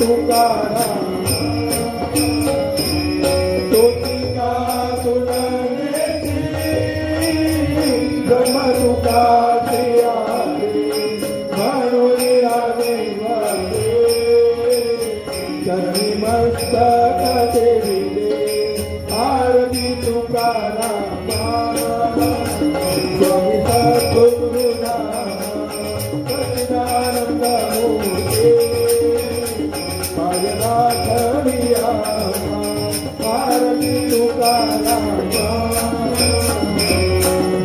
तुकाराम तुका सुनण्याची ब्रह्म तुकाची आली म्हणून राणे चरणी मस्तक ठेविले आरती तुकाराम स्वामी सद्गुरुनाम सच्चिदानंद मूर्ती पायनाथविया आरती तुकाराम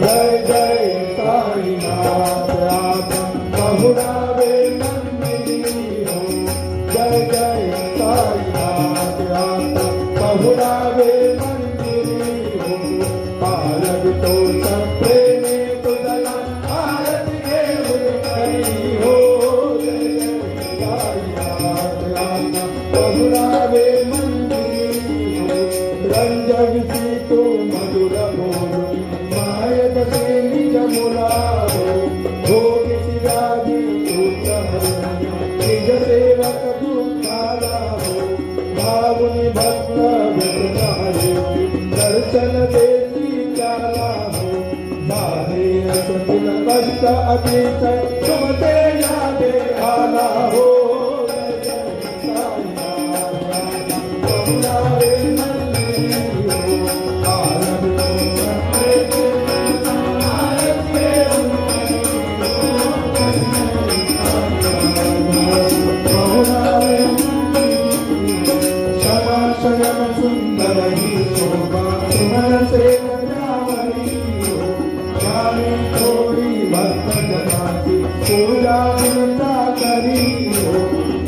जय जय साईनाथ बहुरावे मंदिरी हो जय जय साईनाथ बहुरावे मंदिरी हो पारग तो प्रेमे तुझला आरती घेऊन करी हो जय जय साईनाथ बहुरावे मंदिरी हो रंजविसी तो मधुर बोलू मायक से निज मुलारो भोग शिवाजी निज सेवक दुखारा हो भावनी भक्त विघ्नारे दर्शन देती चाला हो बाहे असतील कष्ट अतिशय तुमते यादे आला हो बहुरावे मंदिरी हो शयन सुंदर ही शोभा सुमन से कन्यावरी हो जाने थोड़ी भक्त जनाची पूजा विनता करी हो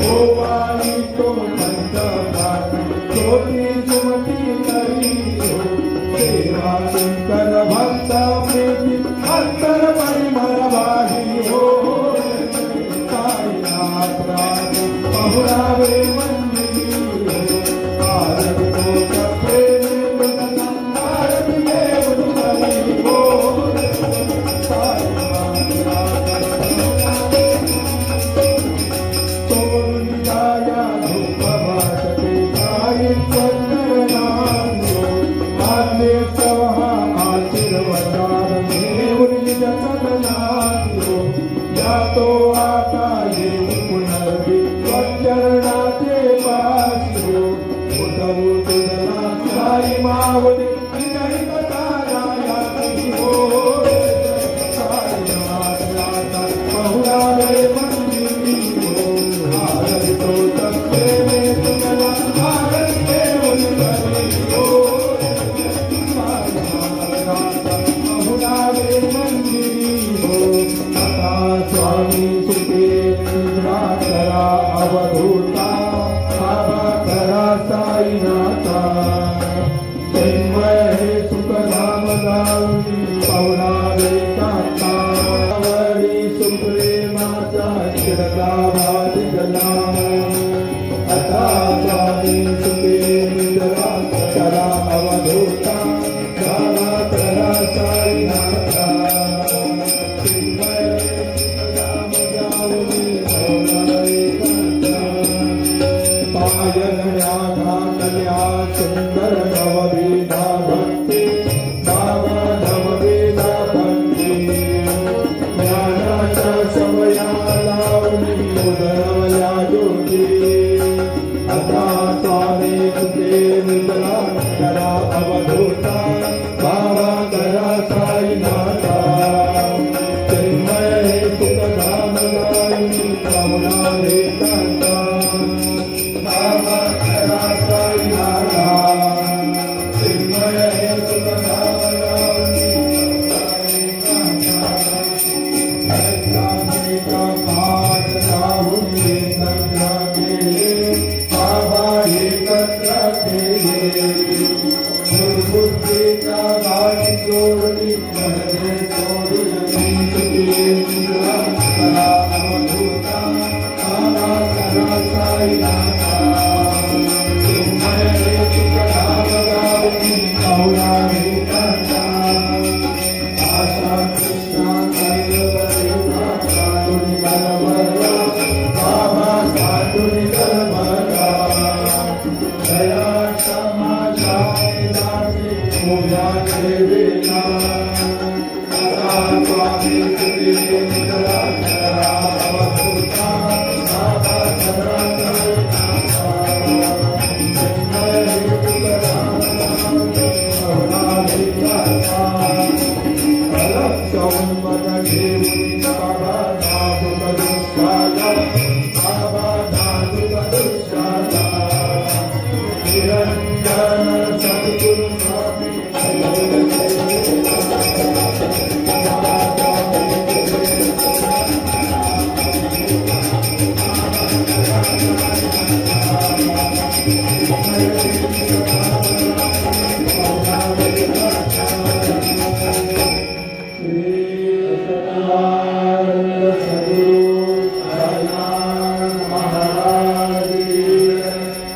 ओ वाणी तुम पंच पाठ छोटी सुमति करी हो सेवा शंकर भक्त प्रीति अंतर परिमल बाही हो साईनाथ राज बहुरावे मंदिरी हो आरती तो प्रेमे तुझला आरती घेऊन करी हो सोडून जाया धूप भाषते काही चंद्रनांदो आले सवहा आशीर्वचार घेऊन निज सदनांदो जातो आता येऊ पुनर्वी चरणाचे पाशी हो उठवू तुझला साई मावली विनय तारा हो साईनाथ बहुरावे मंदिरी हो आरती तो प्रेमे तुझला आरती घेऊन करी हो साईनाथ बहुरावे मंदिरी हो आता स्वामी सुखेंद्रा करा अवधूता बाबा करा साईनाथा तन्मय हे सुखधाम गावी पवनावे कांतावरी सुप्रेमाचा चिरकावाद जला आता स्वामी सुखेंद्रा करा अवधूता बाबा करा साईनाथा तन्मय हे सुखधाम गावी पवनावे पायगण्या धाकल्या सुंदर नववेदा भक्ती बाबा नववेदा भक्ती ज्ञानाच्या सवया लावणी उदरवल्या ज्योती आता स्वामी तुझे निजला करा अवधूता बाबा करा साईनाथा तन्मय हे सुखधाम गावी पवनावे कांता बाबा करा साईनाथा तन्मय हे सुखधाम गावी साईनाथा पाठ राहून संध्या केले बाबा एकत्र केले दुर्बुद्धीचा गाडी सोडली मनने सोडून करा अवधूता बाबा करा साईनाथा तन्मय हे सुखधाम गावी पवनावे कांता आशा कृष्णा कैवल्य साधुनी बाबा साधुनी सेविका सदा स्वामी सुरेंद्र अवधूता नाथा करुणाधिका